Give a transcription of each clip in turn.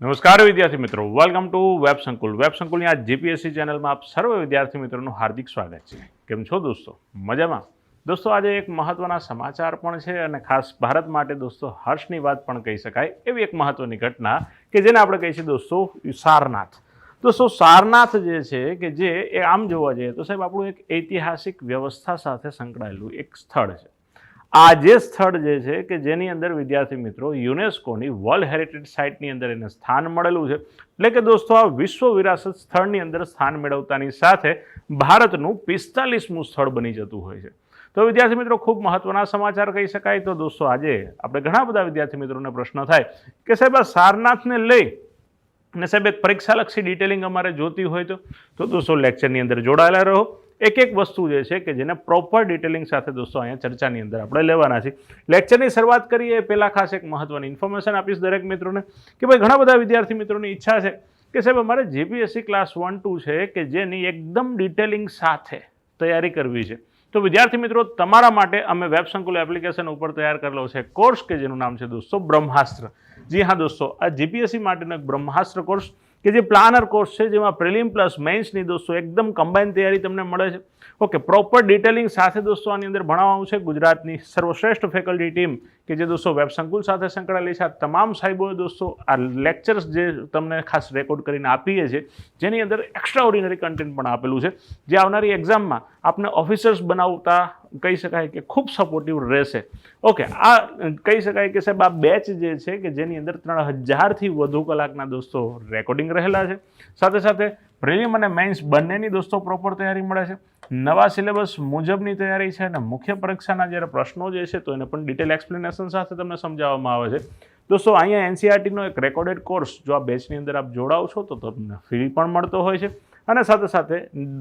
નમસ્કાર વિદ્યાર્થી મિત્રો, વેલકમ ટુ વેબ સંકુલ. વેબ સંકુલની આ જીપીએસસી ચેનલમાં આપ સર્વ વિદ્યાર્થી મિત્રોનું હાર્દિક સ્વાગત છે. કેમ છો દોસ્તો? મજામાં? દોસ્તો, આજે એક મહત્વના સમાચાર પણ છે અને ખાસ ભારત માટે દોસ્તો હર્ષની વાત પણ કહી શકાય એવી એક મહત્વની ઘટના કે જેને આપણે કહીએ છીએ દોસ્તો સારનાથ. દોસ્તો, સારનાથ જે છે કે જે એ આમ જોવા જઈએ તો સાહેબ આપણું એક ઐતિહાસિક વ્યવસ્થા સાથે સંકળાયેલું એક સ્થળ છે. આ જે સ્થળ જે છે કે જેની અંદર વિદ્યાર્થી મિત્રો યુનેસ્કોની વર્લ્ડ હેરિટેજ સાઇટની અંદર એને સ્થાન મળેલું છે. એટલે કે દોસ્તો આ વિશ્વ વિરાસત સ્થળની અંદર સ્થાન મેળવતાની સાથે ભારતનું 45મું સ્થળ બની જતું હોય છે. તો વિદ્યાર્થી મિત્રો ખૂબ મહત્વના સમાચાર કહી શકાય. તો દોસ્તો આજે આપણે ઘણા બધા વિદ્યાર્થી મિત્રોને પ્રશ્ન થાય કે સાહેબ આ સારનાથને લઈ અને સાહેબ એક પરીક્ષાલક્ષી ડિટેલિંગ અમારે જોતી હોય તો દોસ્તો લેક્ચરની અંદર જોડાયેલા રહો. એક વસ્તુ જે છે કે જેને પ્રોપર ડિટેલિંગ સાથે દોસ્તો અહીંયા ચર્ચાની અંદર આપણે લેવાના છે. લેક્ચરની શરૂઆત કરીએ એ પહેલાં ખાસ એક મહત્વની ઇન્ફોર્મેશન આપીશ દરેક મિત્રોને કે ભાઈ ઘણા બધા વિદ્યાર્થી મિત્રોની ઈચ્છા છે કે સાહેબ અમારે જીપીએસસી ક્લાસ 1-2 છે કે જેની એકદમ ડિટેલિંગ સાથે તૈયારી કરવી છે. તો વિદ્યાર્થી મિત્રો તમારા માટે અમે વેબ સંકુલ એપ્લિકેશન ઉપર તૈયાર કરેલો છે કોર્સ કે જેનું નામ છે દોસ્તો બ્રહ્માસ્ત્ર. જી હા દોસ્તો, આ જીપીએસસી માટેનો એક બ્રહ્માસ્ત્ર કોર્સ કે જે પ્લાનર કોર્સ છે જેમાં પ્રિલિમ પ્લસ મેઇન્સની દોસ્તો એકદમ કમ્બાઇન તૈયારી તમને મળે છે. ઓકે, પ્રોપર ડિટેલિંગ સાથે દોસ્તો આની અંદર ભણાવવાનું છે. ગુજરાતની સર્વશ્રેષ્ઠ ફેકલ્ટી ટીમ કે જે દોસ્તો વેબ સંકુલ સાથે સંકળાયેલી છે. આ તમામ સાહેબોએ દોસ્તો આ લેક્ચર્સ જે તમને ખાસ રેકોર્ડ કરીને આપીએ છીએ જેની અંદર એક્સ્ટ્રા ઓર્ડિનરી કન્ટેન્ટ પણ આપેલું છે જે આવનારી એક્ઝામમાં આપને ઓફિસર્સ બનાવતા કહી શકાય કે ખૂબ સપોર્ટિવ રહેશે. ઓકે, આ કહી શકાય કે સાહેબ આ બેચ જે છે કે જેની અંદર 3000થી વધુ કલાકના દોસ્તો રેકોર્ડિંગ રહેલા છે. સાથે સાથે પ્રિલિમ અને મેઇન્સ બંનેની દોસ્તો પ્રોપર તૈયારી મળે છે. નવા સિલેબસ મુજબની તૈયારી છે અને મુખ્ય પરીક્ષાના જ્યારે પ્રશ્નો જે છે તો એને પણ ડિટેલ એક્સપ્લેનેશન સાથે તમને સમજાવવામાં આવે છે. દોસ્તો અહીંયા એનસીઆરટીનો એક રેકોર્ડેડ કોર્સ જો આ બેચની અંદર આપ જોડાવ છો તો તમને ફ્રી પણ મળતો હોય છે અને સાથે સાથે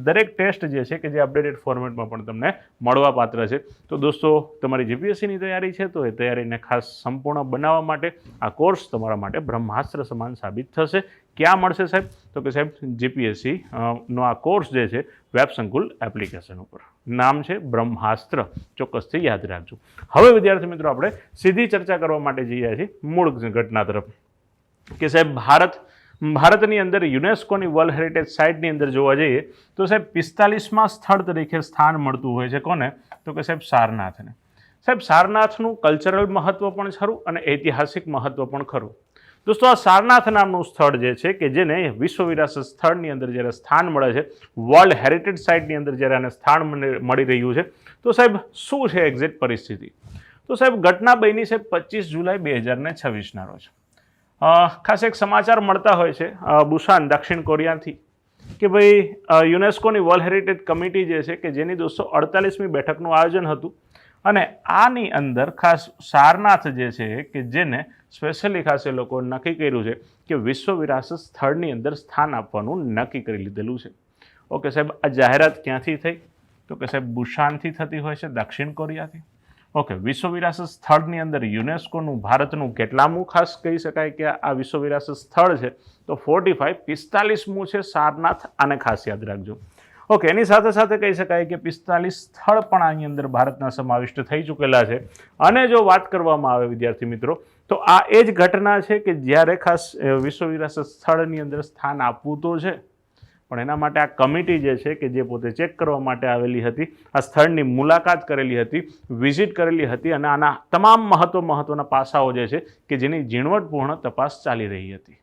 દરેક ટેસ્ટ જે છે કે જે અપડેટેડ ફોર્મેટમાં પણ તમને મળવાપાત્ર છે. તો દોસ્તો તમારી જીપીએસસીની તૈયારી છે તો એ તૈયારીને ખાસ સંપૂર્ણ બનાવવા માટે આ કોર્સ તમારા માટે બ્રહ્માસ્ત્ર સમાન સાબિત થશે. ક્યાં મળશે સાહેબ? તો કે સાહેબ જીપીએસસી નો આ કોર્સ જે છે વેબ સંકુલ એપ્લિકેશન ઉપર. નામ છે બ્રહ્માસ્ત્ર, ચોક્કસથી યાદ રાખજો. હવે વિદ્યાર્થી મિત્રો આપણે સીધી ચર્ચા કરવા માટે જઈએ છીએ મૂળ ઘટના તરફ કે સાહેબ ભારતની અંદર યુનેસ્કોની વર્લ્ડ હેરિટેજ સાઇટની અંદર જોવા જઈએ તો સાહેબ 45મા સ્થળ તરીકે સ્થાન મળતું હોય છે. કોને? તો કે સાહેબ સારનાથને. સાહેબ સારનાથનું કલ્ચરલ મહત્વ પણ ખરું અને ઐતિહાસિક મહત્વ પણ ખરું. દોસ્તો આ સારનાથ નામનું સ્થળ જે છે કે જેને વિશ્વ વિરાસત સ્થળની અંદર જ્યારે સ્થાન મળે છે, વર્લ્ડ હેરિટેજ સાઇટની અંદર જ્યારે આને સ્થાન મળી રહ્યું છે તો સાહેબ શું છે એક્ઝેક્ટ પરિસ્થિતિ? તો સાહેબ ઘટના બની છે 25 જુલાઈ 2026ના રોજ. ખાસ એક સમાચાર મળતા હોય છે બુસાન દક્ષિણ કોરિયાથી કે ભાઈ યુનેસ્કોની વર્લ્ડ હેરિટેજ કમિટી જે છે કે જેની દોસ્તો 48મી બેઠકનું આયોજન હતું અને આની અંદર ખાસ સારનાથ જે છે કે જેને સ્પેશિયલી ખાસ એ લોકો નક્કી કર્યું છે કે વિશ્વ વિરાસત સ્થળની અંદર સ્થાન આપવાનું નક્કી કરી લીધેલું છે. ઓકે સાહેબ, આ જાહેરાત ક્યાંથી થઈ? તો કે સાહેબ બુસાનથી થતી હોય છે, દક્ષિણ કોરિયાથી. ઓકે, વિશ્વ વિરાસત સ્થળની અંદર યુનેસ્કોનું ભારતનું કેટલામું ખાસ કહી શકાય કે આ વિશ્વ વિરાસત સ્થળ છે તો 45મું છે સારનાથ. આને ખાસ યાદ રાખજો. ઓકે, એની સાથે સાથે કહી શકાય કે 45 સ્થળ પણ આની અંદર ભારતના સમાવિષ્ટ થઈ ચૂકેલા છે. અને જો વાત કરવામાં આવે વિદ્યાર્થી મિત્રો તો આ એ જ ઘટના છે કે જ્યારે ખાસ વિશ્વ વિરાસત સ્થળની અંદર સ્થાન આપવું તો છે પણ એના માટે આ કમિટી જે છે કે જે પોતે ચેક કરવા માટે આવેલી હતી, આ સ્થળની મુલાકાત કરેલી હતી, વિઝિટ કરેલી હતી અને આના તમામ મહત્વના પાસાઓ જે છે કે જેની ઝીણવટપૂર્ણ તપાસ ચાલી રહી હતી.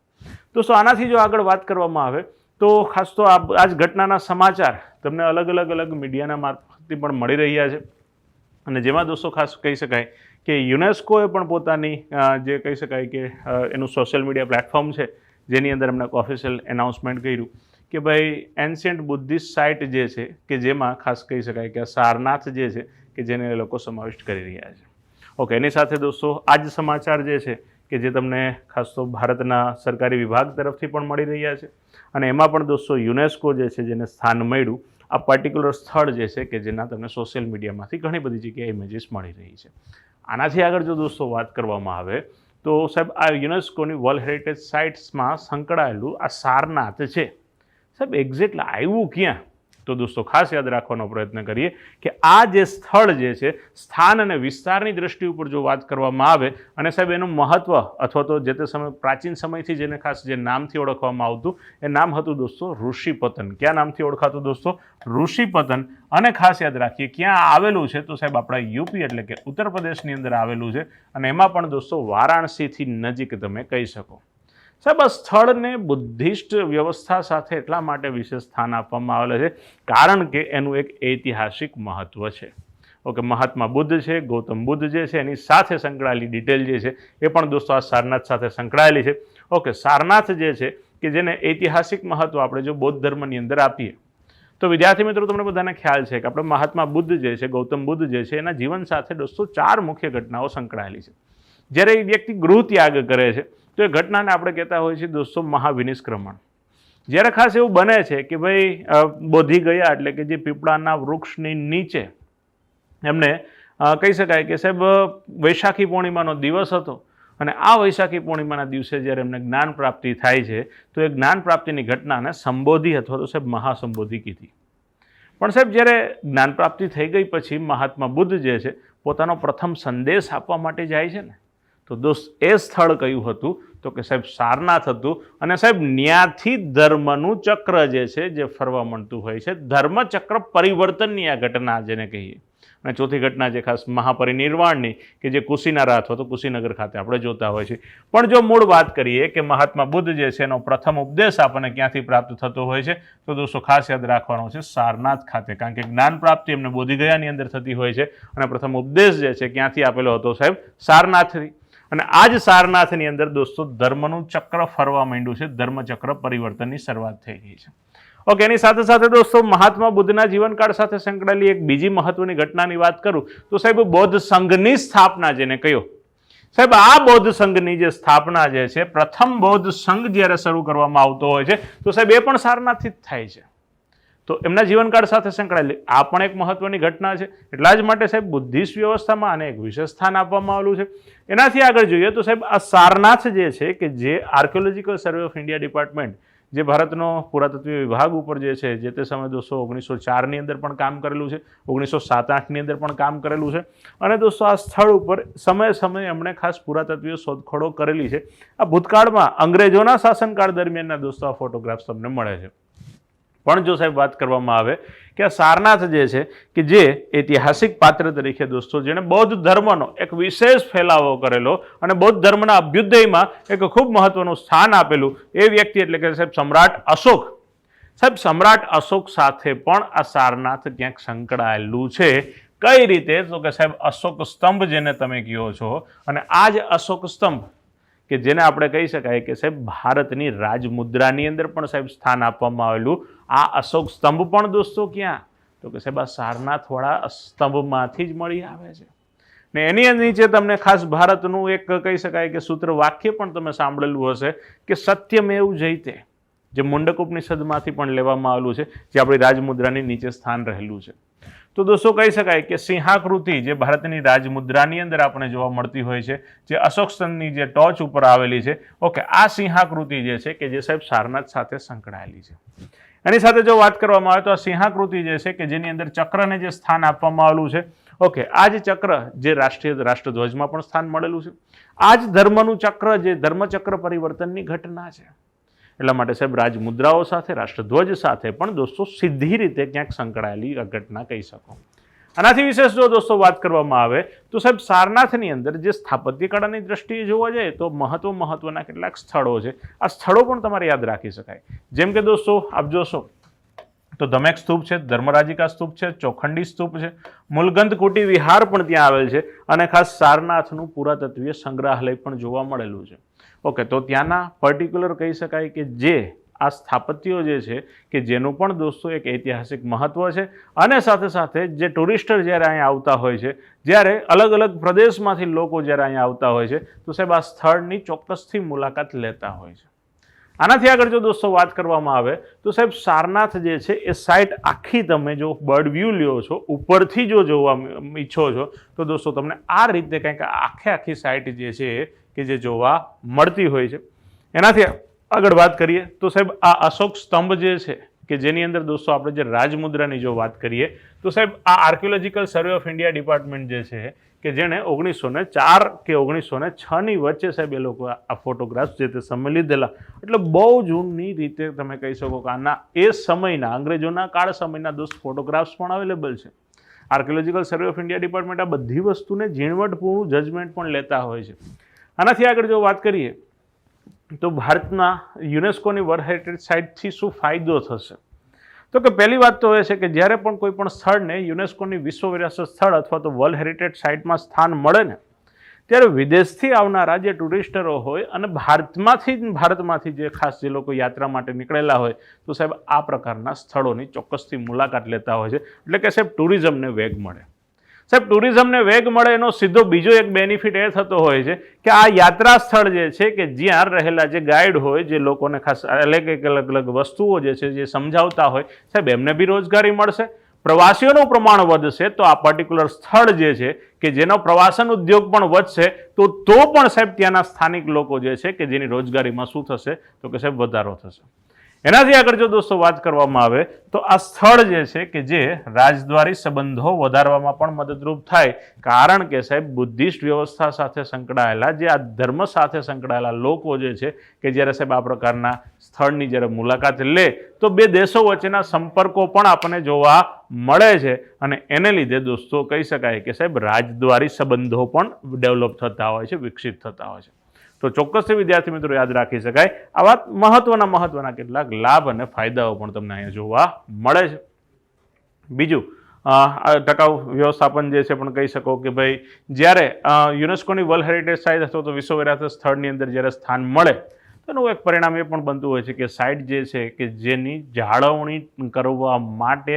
દોસ્તો આનાથી જો આગળ વાત કરવામાં આવે તો ખાસ તો આ જ ઘટનાના સમાચાર તમને અલગ મીડિયાના મારફતથી પણ મળી રહ્યા છે અને જેમાં દોસ્તો ખાસ કહી શકાય કે યુનેસ્કોએ પણ પોતાની જે કહી શકાય કે એનું સોશિયલ મીડિયા પ્લેટફોર્મ છે જેની અંદર એમણે ઓફિશિયલ એનાઉન્સમેન્ટ કર્યું કે ભાઈ એન્શિયન્ટ બુદ્ધિસ્ટ સાઇટ જે છે કે જેમાં ખાસ કહી શકાય કે સારનાથ જે છે કે જેને એ લોકો સમાવિષ્ટ કરી રહ્યા છે. ઓકે, એની સાથે દોસ્તો આ જ સમાચાર જે છે કે જે તમને ખાસ તો ભારતના સરકારી વિભાગ તરફથી પણ મળી રહ્યા છે અને એમાં પણ દોસ્તો યુનેસ્કો જે છે જેને સ્થાન મળ્યું આ પર્ટિક્યુલર સ્થળ જે છે કે જેના તમને સોશિયલ મીડિયામાંથી ઘણી બધી જગ્યાએ ઇમેજીસ મળી રહી છે. આનાથી આગળ જો દોસ્તો વાત કરવામાં આવે તો સાહેબ આ યુનેસ્કોની વર્લ્ડ હેરિટેજ સાઇટ્સમાં સંકળાયેલું આ સારનાથ છે સાહેબ એક્ઝેક્ટલી આવ્યું ક્યાં? તો દોસ્તો ખાસ યાદ રાખવાનો પ્રયત્ન કરીએ કે આ જે સ્થળ જે છે સ્થાન અને વિસ્તારની દ્રષ્ટિ ઉપર જો વાત કરવામાં આવે અને સાહેબ એનું મહત્વ અથવા તો જે તે સમય પ્રાચીન સમયથી જેને ખાસ જે નામથી ઓળખવામાં આવતું એ નામ હતું દોસ્તો ઋષિપતન. ક્યાં નામથી ઓળખાતું દોસ્તો? ઋષિપતન. અને ખાસ યાદ રાખીએ ક્યાં આવેલું છે તો સાહેબ આપણા યુપી એટલે કે ઉત્તર પ્રદેશની અંદર આવેલું છે અને એમાં પણ દોસ્તો વારાણસીથી નજીક તમે કહી શકો. સાહેબ આ સ્થળને બુદ્ધિસ્ટ વ્યવસ્થા સાથે એટલા માટે વિશેષ સ્થાન આપવામાં આવેલું છે કારણ કે એનું એક ઐતિહાસિક મહત્વ છે. ઓકે, મહાત્મા બુદ્ધ છે, ગૌતમ બુદ્ધ જે છે એની સાથે સંકળાયેલી ડિટેલ જે છે એ પણ દોસ્તો આ સારનાથ સાથે સંકળાયેલી છે. ઓકે, સારનાથ જે છે કે જેને ઐતિહાસિક મહત્વ આપણે જો બૌદ્ધ ધર્મની અંદર આપીએ તો વિદ્યાર્થી મિત્રો તમને બધાને ખ્યાલ છે કે આપણે મહાત્મા બુદ્ધ જે છે, ગૌતમ બુદ્ધ જે છે એના જીવન સાથે દોસ્તો 4 મુખ્ય ઘટનાઓ સંકળાયેલી છે. જ્યારે એ વ્યક્તિ ગૃહ ત્યાગ કરે છે તો એ ઘટનાને આપણે કહેતા હોઈએ છીએ દોસ્તો મહાવિનિષ્ક્રમણ. જ્યારે ખાસ એવું બને છે કે ભાઈ બોધી ગયા એટલે કે જે પીપળાના વૃક્ષની નીચે એમને કહી શકાય કે સાહેબ વૈશાખી પૂર્ણિમાનો દિવસ હતો અને આ વૈશાખી પૂર્ણિમાના દિવસે જ્યારે એમને જ્ઞાન પ્રાપ્તિ થાય છે તો એ જ્ઞાન પ્રાપ્તિની ઘટનાને સંબોધી અથવા તો સાહેબ મહાસંબોધી કીધી. પણ સાહેબ જ્યારે જ્ઞાન પ્રાપ્તિ થઈ ગઈ પછી મહાત્મા બુદ્ધ જે છે પોતાનો પ્રથમ સંદેશ આપવા માટે જાય છે ને તો દોસ્ત એ સ્થળ કયું હતું તો કે સાહેબ સારનાથ હતું. અને સાહેબ ન્યાથી ધર્મનું ચક્ર જે છે જે ફરવા મળતું હોય છે, ધર્મચક્ર પરિવર્તનની આ ઘટના જેને કહીએ. અને ચોથી ઘટના જે ખાસ મહાપરિનિર્વાણની કે જે કુશીનારા અથવા તો કુશીનગર ખાતે આપણે જોતા હોય છે. પણ જો મૂળ વાત કરીએ કે મહાત્મા બુદ્ધ જે છે એનો પ્રથમ ઉપદેશ આપણને ક્યાંથી પ્રાપ્ત થતો હોય છે તો દોસ્તો ખાસ યાદ રાખવાનો છે સારનાથ ખાતે, કારણ કે જ્ઞાન પ્રાપ્તિ એમને બોધિગયાની અંદર થતી હોય છે અને પ્રથમ ઉપદેશ જે છે ક્યાંથી આપેલો હતો સાહેબ? સારનાથથી. અને આ જ સારનાથની અંદર દોસ્તો ધર્મનું ચક્ર ફરવા માંડ્યું છે, ધર્મચક્ર પરિવર્તનની શરૂઆત થઈ ગઈ છે. ઓકે, એની સાથે સાથે દોસ્તો મહાત્મા બુદ્ધના જીવનકાળ સાથે સંકળાયેલી એક બીજી મહત્વની ઘટનાની વાત કરું તો સાહેબ બૌદ્ધ સંઘની સ્થાપના જેને કહ્યો. સાહેબ આ બૌદ્ધ સંઘની જે સ્થાપના જે છે, પ્રથમ બૌદ્ધ સંઘ જ્યારે શરૂ કરવામાં આવતો હોય છે તો સાહેબ એ પણ સારનાથથી જ થાય છે. તો એમના જીવનકાળ સાથે સંકળાયેલી આ પણ એક મહત્વની ઘટના છે. એટલા જ માટે સાહેબ બુદ્ધિસ્ટ વ્યવસ્થામાં આને એક વિશેષ સ્થાન આપવામાં આવેલું છે. એનાથી આગળ જોઈએ તો સાહેબ આ સારનાથ જે છે કે જે archaeological survey of India department જે ભારતનો પુરાતત્વીય વિભાગ ઉપર જે છે જે તે સમયે દોસ્તો 1904ની અંદર પણ કામ કરેલું છે, 1907-08ની અંદર પણ કામ કરેલું છે. અને દોસ્તો આ સ્થળ ઉપર સમયે સમયે એમણે ખાસ પુરાતત્વીય શોધખોળો કરેલી છે. આ ભૂતકાળમાં અંગ્રેજોના શાસનકાળ દરમિયાનના દોસ્તો આ ફોટોગ્રાફ્સ તમને મળે છે. પણ જો સાહેબ વાત કરવામાં આવે કે આ સારનાથ જે છે કે જે ઐતિહાસિક પાત્ર તરીકે દોસ્તો જેણે બૌદ્ધ ધર્મનો એક વિશેષ ફેલાવો કરેલો અને બૌદ્ધ ધર્મના અભ્યુદયમાં એક ખૂબ મહત્વનું સ્થાન આપેલું એ વ્યક્તિ એટલે કે સાહેબ સમ્રાટ અશોક. સાહેબ સમ્રાટ અશોક સાથે પણ આ સારનાથ ક્યાંક સંકળાયેલું છે. કઈ રીતે તો કે સાહેબ અશોક સ્તંભ જેને તમે કહો છો અને આ જ અશોક સ્તંભ કે જેને આપણે કહી શકાય કે સાહેબ ભારતની રાજમુદ્રાની અંદર પણ સાહેબ સ્થાન આપવામાં આવેલું. આ અશોક સ્તંભ પણ દોસ્તો ક્યાં તો કે સાહેબ આ સારનાથવાળા સ્તંભમાંથી જ મળી આવે છે. ને એની નીચે તમને ખાસ ભારતનું એક કહી શકાય કે સૂત્ર વાક્ય પણ તમે સાંભળેલું હશે કે સત્યમેવ જયતે, જે મુંડક ઉપનિષદમાંથી પણ લેવામાં આવેલું છે, જે આપણી રાજમુદ્રાની નીચે સ્થાન રહેલું છે. તો દોસ્તો કહી શકાય કે સિંહાકૃતિ જે ભારતની રાજમુદ્રાની અંદર આપણે જોવા મળતી હોય છે, જે અશોક સ્તંભની જે ટોચ ઉપર આવેલી છે. ઓકે, આ સિંહાકૃતિ જે છે કે જે સાહેબ સારનાથ સાથે સંકળાયેલી છે. એની સાથે જો વાત કરવામાં આવે તો આ સિંહાકૃતિ જે છે કે જેની અંદર ચક્રને જે સ્થાન આપવામાં આવેલું છે. ઓકે, આ જ ચક્ર જે રાષ્ટ્રધ્વજમાં પણ સ્થાન મળેલું છે. આ જ ધર્મનું ચક્ર જે ધર્મચક્ર પરિવર્તનની ઘટના છે. એટલા માટે સાહેબ રાજમુદ્રાઓ સાથે રાષ્ટ્રધ્વજ સાથે પણ દોસ્તો સીધી રીતે ક્યાંક સંકળાયેલી આ ઘટના કહી શકો. આનાથી વિશેષ જો દોસ્તો વાત કરવામાં આવે તો સાહેબ સારનાથની અંદર જે સ્થાપત્ય કળાની દ્રષ્ટિએ જોવા જાય તો મહત્વના કેટલાક સ્થળો છે. આ સ્થળો પણ તમારે યાદ રાખી શકાય. જેમ કે દોસ્તો આપ જોશો તો ધમેક સ્તૂપ છે, ધર્મરાજિકા સ્તૂપ છે, ચોખંડી સ્તૂપ છે, મૂલગંધ કુટી વિહાર પણ ત્યાં આવેલ છે અને ખાસ સારનાથનું પુરાતત્વીય સંગ્રહાલય પણ જોવા મળેલું છે. ઓકે, તો ત્યાંના પર્ટિક્યુલર કહી શકાય કે જે આ સ્થાપત્યો જે છે કે જેનું પણ દોસ્તો એક ઐતિહાસિક મહત્વ છે. અને સાથે સાથે જે ટુરિસ્ટર જ્યારે અહીંયા આવતા હોય છે, જ્યારે અલગ અલગ પ્રદેશમાંથી લોકો જ્યારે અહીંયા આવતા હોય છે તો સાહેબ આ સ્થળની ચોક્કસથી મુલાકાત લેતા હોય છે. આનાથી આગળ જો દોસ્તો વાત કરવામાં આવે તો સાહેબ સારનાથ જે છે એ સાઇટ આખી તમે જો બર્ડ વ્યૂ લ્યો છો, ઉપરથી જો જોવા ઈચ્છો છો તો દોસ્તો તમને આ રીતે કંઈક આખી સાઇટ જે છે કે જે જોવા મળતી હોય છે. એનાથી આગળ વાત કરીએ તો સાહેબ આ અશોક સ્તંભ જે છે કે જેની અંદર દોસ્તો આપણે જે રાજમુદ્રાની જો વાત કરીએ તો સાહેબ આ archaeological survey of India department જે છે કે જેણે 1904 કે 1906ની વચ્ચે સાહેબ એ લોકો આ ફોટોગ્રાફ્સ જે તે સમય લીધેલા, એટલે બહુ જૂની રીતે તમે કહી શકો કે આના એ સમયના અંગ્રેજોના કાળ સમયના દોસ્ત ફોટોગ્રાફ્સ પણ અવેલેબલ છે. Archaeological survey of India department આ બધી વસ્તુને ઝીણવટપૂર્ણ જજમેન્ટ પણ લેતા હોય છે. આનાથી આગળ જો વાત કરીએ તો ભારતના યુનેસ્કોની વર્લ્ડ હેરિટેજ સાઇટથી શું ફાયદો થશે, તો કે પહેલી વાત તો એ છે કે જ્યારે પણ કોઈ પણ સ્થળને યુનેસ્કોની વિશ્વ વિરાસત સ્થળ અથવા તો વર્લ્ડ હેરિટેજ સાઇટમાં સ્થાન મળે ને ત્યારે વિદેશથી આવનારા જે ટુરિસ્ટરો હોય અને ભારતમાંથી જે ખાસ જે લોકો યાત્રા માટે નીકળેલા હોય તો સાહેબ આ પ્રકારના સ્થળોની ચોક્કસથી મુલાકાત લેતા હોય છે. એટલે કે સાહેબ ટુરિઝમને વેગ મળે. સાહેબ ટુરિઝમને વેગ મળે એનો સીધો બીજો એક બેનિફિટ એ થતો હોય છે કે આ યાત્રા સ્થળ જે છે કે જ્યાં રહેલા જે ગાઈડ હોય જે લોકોને ખાસ અલગ અલગ વસ્તુઓ જે છે જે સમજાવતા હોય સાહેબ એમને બી રોજગારી મળશે. પ્રવાસીઓનું પ્રમાણ વધશે તો આ પર્ટિક્યુલર સ્થળ જે છે કે જેનો પ્રવાસન ઉદ્યોગ પણ વધશે તો પણ સાહેબ ત્યાંના સ્થાનિક લોકો જે છે કે જેની રોજગારીમાં શું થશે તો કે સાહેબ વધારો થશે. એનાથી આગળ જો દોસ્તો વાત કરવામાં આવે તો આ સ્થળ જે છે કે જે રાજદ્વારી સંબંધો વધારવામાં પણ મદદરૂપ થાય, કારણ કે સાહેબ બુદ્ધિસ્ટ વ્યવસ્થા સાથે સંકળાયેલા જે આ ધર્મ સાથે સંકળાયેલા લોકો જે છે કે જ્યારે સાહેબ આ પ્રકારના સ્થળની જ્યારે મુલાકાત લે તો બે દેશો વચ્ચેના સંપર્કો પણ આપણને જોવા મળે છે અને એને લીધે દોસ્તો કહી શકાય કે સાહેબ રાજદ્વારી સંબંધો પણ ડેવલપ થતા હોય છે, વિકસિત થતા હોય છે. તો ચોક્કસથી વિદ્યાર્થી મિત્રો યાદ રાખી શકાય આ વાત મહત્વના કેટલાક લાભ અને ફાયદાઓ પણ તમને અહીંયા જોવા મળે છે. બીજું ટકાઉ વ્યવસ્થાપન જે છે પણ કહી શકો કે ભાઈ જ્યારે યુનેસ્કોની વર્લ્ડ હેરિટેજ સાઇટ અથવા તો વિશ્વ વિરાસત સ્થળની અંદર જ્યારે સ્થાન મળે તો એનું એક પરિણામ એ પણ બનતું હોય છે કે સાઇટ જે છે કે જેની જાળવણી કરવા માટે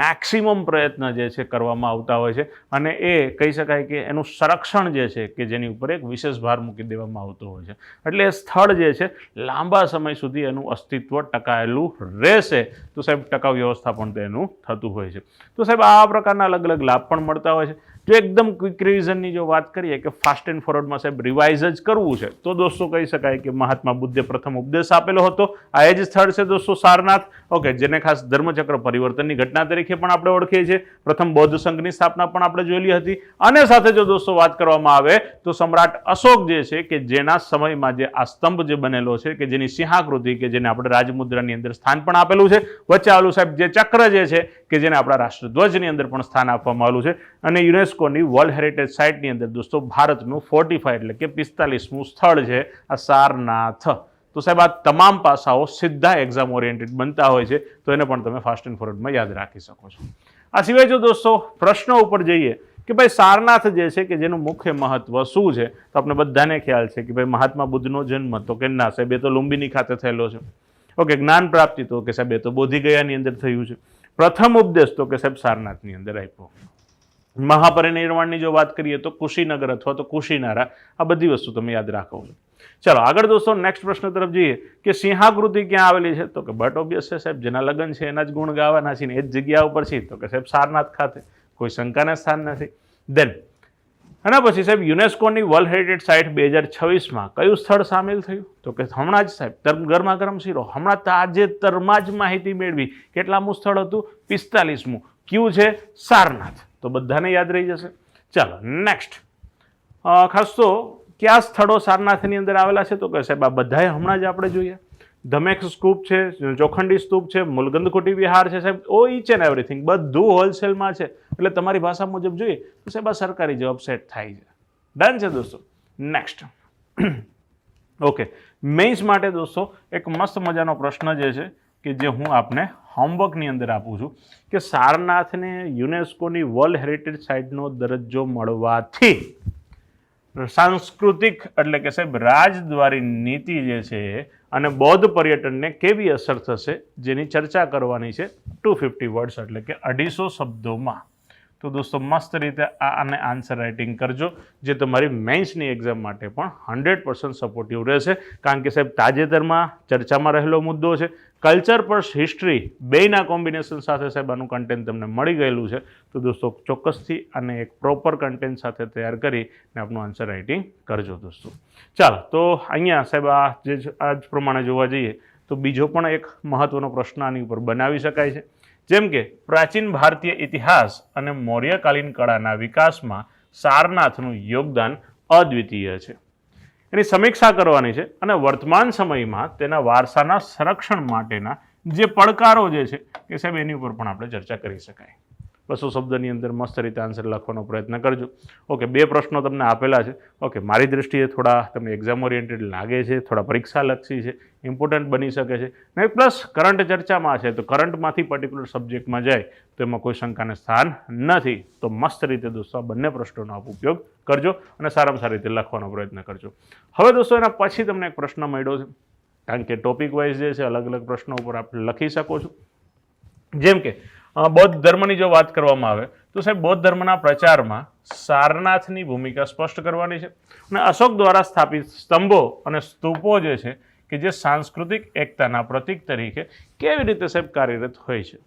મેક્સિમમ પ્રયત્ન જે છે કરવામાં આવતા હોય છે અને એ કહી શકાય કે એનું સંરક્ષણ જે છે કે જેની ઉપર એક વિશેષ ભાર મૂકી દેવામાં આવતો હોય છે. એટલે એ સ્થળ જે છે લાંબા સમય સુધી એનું અસ્તિત્વ ટકાયેલું રહેશે તો સાહેબ ટકાઉ વ્યવસ્થાપન તેનું થતું હોય છે. તો સાહેબ આ પ્રકારના અલગ અલગ લાભ પણ મળતા હોય છે. જો એકદમ ક્વિક રિવિઝનની જો વાત કરીએ કે ફાસ્ટ એન્ડ ફોરવર્ડમાં સાહેબ રિવાઇઝ જ કરવું છે તો દોસ્તો કહી શકાય કે મહાત્મા બુદ્ધે પ્રથમ ઉપદેશ આપેલો હતો. આ એ જ સ્થળ છે દોસ્તો સારનાથ, ઓકે, જેને ખાસ ધર્મચક્ર પરિવર્તનની ઘટના તરીકે પણ આપણે ઓળખીએ છીએ. પ્રથમ બૌદ્ધ સંઘની સ્થાપના પણ આપણે જોયેલી હતી. અને સાથે જો દોસ્તો વાત કરવામાં આવે તો સમ્રાટ અશોક જે છે કે જેના સમયમાં જે આ સ્તંભ જે બનેલો છે કે જેની સિંહાકૃતિ કે જેને આપણે રાજમુદ્રાની અંદર સ્થાન પણ આપેલું છે, વચ્ચે આવેલું સાહેબ જે ચક્ર જે છે કે જેને આપણા રાષ્ટ્રધ્વજની અંદર પણ સ્થાન આપવામાં આવેલું છે અને યુનેસ્કોની વર્લ્ડ હેરિટેજ સાઇટની અંદર દોસ્તો ભારતનું 45 એટલે કે 45મું સ્થળ છે આ સારનાથ. તો સાહેબ આ તમામ પાસાઓ સીધા એક્ઝામ ઓરિએન્ટેડ બનતા હોય છે તો એને પણ તમે ફાસ્ટ એન્ડ ફોરવર્ડમાં યાદ રાખી શકો છો. આ સિવાય જો દોસ્તો પ્રશ્નો ઉપર જઈએ કે ભાઈ સારનાથ જે છે કે જેનું મુખ્ય મહત્વ શું છે તો આપણે બધાને ખ્યાલ છે કે ભાઈ મહાત્મા બુદ્ધનો જન્મ તો કે ના સાહેબ એ તો લુંબિની ખાતે થયેલો છે. ઓકે, જ્ઞાન પ્રાપ્તિ તો કે સાહેબ એ તો બોધિગયાની અંદર થયું છે. પ્રથમ ઉપદેશ તો કે સાહેબ સારનાથની અંદર આપ્યો. મહાપરિનિર્વાણની જો વાત કરીએ તો કુશીનગર અથવા તો કુશીનારા, આ બધી વસ્તુ તમે યાદ રાખો છો. ચાલો આગળ દોસ્તો નેક્સ્ટ પ્રશ્ન તરફ જઈએ કે સિંહાકૃતિ ક્યાં આવેલી છે તો કે બટ ઓબ્વિયસ છે સાહેબ, જેના લગ્ન છે એના જ ગુણ ગાવાના છે ને એ જ જગ્યા ઉપર છે તો કે સાહેબ સારનાથ ખાતે, કોઈ શંકાના સ્થાન નથી. દેન આના પછી સાહેબ યુનેસ્કોની વર્લ્ડ હેરિટેજ સાઇટ 2026માં કયું સ્થળ સામેલ થયું તો કે હમણાં જ સાહેબ ગરમા ગરમ શીરો હમણાં તાજેતરમાં જ માહિતી મેળવી. કેટલામું સ્થળ હતું? 45મું. કયું છે? સારનાથ. તો બધાને યાદ રહી જશે. ચાલો નેક્સ્ટ, ખાસ તો કયા સ્થળો સારનાથની અંદર આવેલા છે તો કે સાહેબ આ બધાએ હમણાં જ આપણે જોઈએ. ધમેક સ્તૂપ છે, ચોખંડી સ્તૂપ છે, મુલગંધકોટી વિહાર છે સાહેબ, ઓ ઈચ એન્ડ એવરીથિંગ બધું હોલસેલમાં છે. એટલે તમારી ભાષા મુજબ જોઈએ તો સાહેબ આ સરકારી જવાબ સેટ થાય છે. ડન છે દોસ્તો. નેક્સ્ટ, ઓકે, મેઇન્સ માટે દોસ્તો એક મસ્ત મજાનો પ્રશ્ન જે છે કે જે હું આપને હોમવર્કની અંદર આપું છું કે સારનાથને યુનેસ્કોની વર્લ્ડ હેરિટેજ સાઇટનો દરજ્જો મળવાથી સાંસ્કૃતિક એટલે કે સાહેબ રાજદ્વારી નીતિ જે છે અને બૌદ્ધ પર્યટનને કેવી અસર થશે જેની ચર્ચા કરવાની છે 250 વર્ડ્સ એટલે કે 250 શબ્દોમાં. તો દોસ્તો મસ્ત રીતે આને આન્સર રાઇટિંગ કરજો જે તમારી મેઇન્સની એક્ઝામ માટે પણ 100% સપોર્ટિવ રહેશે. કારણ કે સાહેબ તાજેતરમાં ચર્ચામાં રહેલો મુદ્દો છે. કલ્ચર પ્લસ હિસ્ટ્રી બેયના કોમ્બિનેશન સાથે સાહેબ આનું કન્ટેન્ટ તમને મળી ગયેલું છે. તો દોસ્તો ચોક્કસથી આને એક પ્રોપર કન્ટેન્ટ સાથે તૈયાર કરીને આપનું આન્સર રાઇટિંગ કરજો દોસ્તો. ચાલો તો અહીંયા સાહેબ આ જ પ્રમાણે જોવા જઈએ તો બીજો પણ એક મહત્વનો પ્રશ્ન આની ઉપર બનાવી શકાય છે, જેમ કે પ્રાચીન ભારતીય ઇતિહાસ અને મૌર્યકાલીન કળાના વિકાસમાં સારનાથનું યોગદાન અદ્વિતીય છે. એની સમીક્ષા કરવાની છે અને વર્તમાન સમયમાં તેના વારસાના સંરક્ષણ માટેના જે પડકારો જે છે કે સાહેબ એની ઉપર પણ આપણે ચર્ચા કરી શકાય. 200 શબ્દની અંદર મસ્ત રીતે આન્સર લખવાનો પ્રયત્ન કરજો. ઓકે, 2 પ્રશ્નો તમને આપેલા છે. ઓકે, મારી દ્રષ્ટિએ થોડા તમને એક્ઝામ ઓરિએન્ટેડ લાગે છે, થોડા પરીક્ષાલક્ષી છે, ઇમ્પોર્ટન્ટ બની શકે છે ને પ્લસ કરંટ ચર્ચામાં છે તો કરંટમાંથી પર્ટિક્યુલર સબ્જેક્ટમાં જાય તો એમાં કોઈ શંકાને સ્થાન નથી. તો મસ્ત રીતે દોસ્તો આ બંને પ્રશ્નોનો આપ ઉપયોગ કરજો અને સારામાં સારી રીતે લખવાનો પ્રયત્ન કરજો. હવે દોસ્તો એના પછી તમને એક પ્રશ્ન મળ્યો છે, કારણ કે ટોપિક વાઇઝ જે છે અલગ અલગ પ્રશ્નો ઉપર આપ લખી શકો છો. જેમ કે બૌદ્ધ ધર્મની જો વાત કરવામાં આવે તો સાહેબ બૌદ્ધ ધર્મના પ્રચારમાં સારનાથની ભૂમિકા સ્પષ્ટ કરવાની છે અને અશોક દ્વારા સ્થાપિત સ્તંભો અને સ્તૂપો જે છે કે જે સાંસ્કૃતિક એકતાના પ્રતીક તરીકે કેવી રીતે સાહેબ કાર્યરત હોય છે.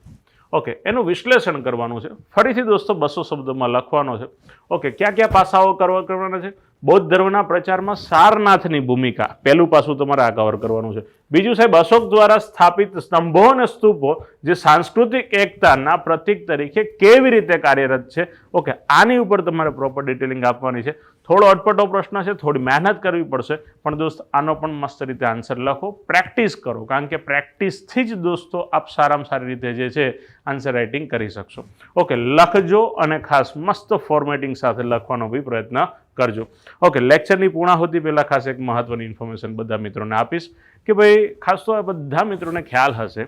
ઓકે, એનું વિશ્લેષણ કરવાનું છે. ફરીથી દોસ્તો 200 શબ્દોમાં લખવાનો છે. ઓકે, ક્યાં ક્યાં પાસાઓ કરવાના છે? બૌદ્ધ ધર્મના પ્રચારમાં સારનાથની ભૂમિકા, પહેલું પાસું તમારે આ કવર કરવાનું છે. બીજું સાહેબ અશોક દ્વારા સ્થાપિત સ્તંભો અને સ્તૂપો જે સાંસ્કૃતિક એકતાના પ્રતીક તરીકે કેવી રીતે કાર્યરત છે. ઓકે, આની ઉપર તમારે પ્રોપર ડિટેલિંગ આપવાની છે. થોડો અટપટો પ્રશ્ન છે, થોડી મહેનત કરવી પડશે, પણ દોસ્ત આનો પણ મસ્ત રીતે આન્સર લખો, પ્રેક્ટિસ કરો, કારણ કે પ્રેક્ટિસથી જ દોસ્તો આપ સારામાં સારી રીતે જે છે આન્સર રાઇટિંગ કરી શકશો. ઓકે, લખજો અને ખાસ મસ્ત ફોર્મેટિંગ સાથે લખવાનો બી પ્રયત્ન કરજો. ઓકે, લેક્ચરની પૂર્ણાહુતિ પહેલાં ખાસ એક મહત્વની ઇન્ફોર્મેશન બધા મિત્રોને આપીશ કે ભાઈ ખાસ તો આ બધા મિત્રોને ખ્યાલ હશે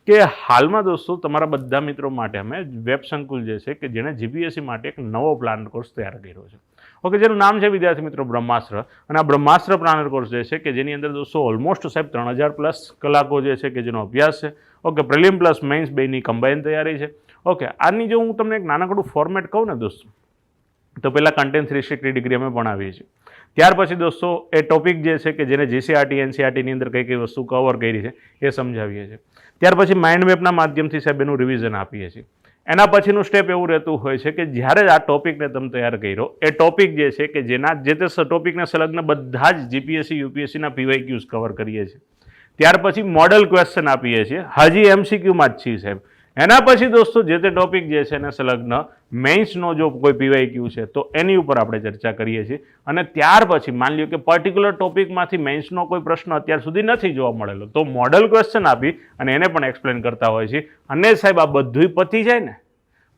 કે હાલમાં દોસ્તો તમારા બધા મિત્રો માટે અમે વેબ સંકુલ જે છે કે જેણે જીપીએસસી માટે એક નવો પ્લાન કોર્સ તૈયાર કર્યો છે. ઓકે, જેનું નામ છે વિદ્યાર્થી મિત્રો બ્રહ્માસ્ત્ર, અને આ બ્રહ્માસ્ત્ર પ્લાનર કોર્સ જે છે કે જેની અંદર દોસ્તો ઓલમોસ્ટ સાહેબ 3000+ કલાકો જે છે કે જેનો અભ્યાસ છે. ઓકે, પ્રિલિમ પ્લસ મેઇન્સ બેની કમ્બાઈન તૈયારી છે. ઓકે, આની જો હું તમને એક નાનકડું ફોર્મેટ કહું ને દોસ્તો, તો પહેલાં કન્ટેન્ટ 360 ડિગ્રી અમે ભણાવીએ છીએ. ત્યાર પછી દોસ્તો એ ટોપિક જે છે કે જેને જીસીઆરટી એનસીઆરટીની અંદર કઈ કઈ વસ્તુ કવર કરી છે એ સમજાવીએ છીએ. ત્યાર પછી માઇન્ડ મેપના માધ્યમથી સાહેબ એનું રિવિઝન આપીએ છીએ. એના પછીનું સ્ટેપ એવું રહેતું હોય છે કે જ્યારે આ ટોપિકને તમે તૈયાર કર્યો, એ ટોપિક જે છે કે જેના જે તે ટોપિકને સંલગ્ન બધા જ જીપીએસસી યુપીએસસીના પીવાયક્યુઝ કવર કરીએ છીએ. ત્યાર પછી મોડલ ક્વેશ્ચન આપીએ છીએ, હાજી એમસીક્યુમાં જ છીએ સાહેબ. એના પછી દોસ્તો જે તે ટોપિક જે છે એને સંલગ્ન મેઇન્સનો જો કોઈ પીવાયક્યુ છે તો એની ઉપર આપણે ચર્ચા કરીએ છીએ. અને ત્યાર પછી માની લ્યો કે પર્ટિક્યુલર ટોપિકમાંથી મેઇન્સનો કોઈ પ્રશ્ન અત્યાર સુધી નથી જોવા મળેલો તો મોડલ ક્વેશ્ચન આપી અને એને પણ એક્સપ્લેન કરતા હોય છે. અને સાહેબ આ બધું પતી જાય ને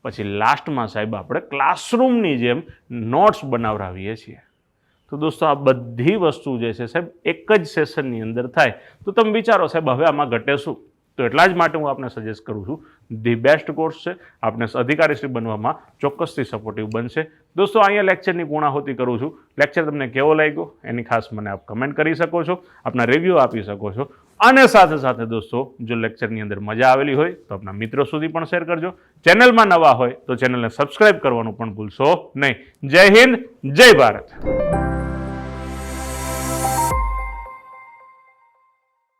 પછી લાસ્ટમાં સાહેબ આપણે ક્લાસરૂમની જેમ નોટ્સ બનાવડાવીએ છીએ. તો દોસ્તો આ બધી વસ્તુ જે છે સાહેબ એક જ સેશનની અંદર થાય તો તમે વિચારો સાહેબ હવે આમાં ઘટે શું? તો એટલા જ માટે હું આપને સજેસ્ટ કરું છું, ધી બેસ્ટ કોર્સ છે, આપને અધિકારીશ્રી બનવામાં ચોક્કસથી સપોર્ટિવ બનશે. દોસ્તો અહીંયા લેક્ચરની પૂર્ણાહુતિ કરું છું. લેક્ચર તમને કેવો લાગ્યો એની ખાસ મને આપ કમેન્ટ કરી શકો છો, આપના રિવ્યૂ આપી શકો છો. અને સાથે સાથે દોસ્તો જો લેક્ચરની અંદર મજા આવેલી હોય તો આપણા મિત્રો સુધી પણ શેર કરજો. ચેનલમાં નવા હોય તો ચેનલને સબસ્ક્રાઈબ કરવાનું પણ ભૂલશો નહીં. જય હિન્દ, જય ભારત.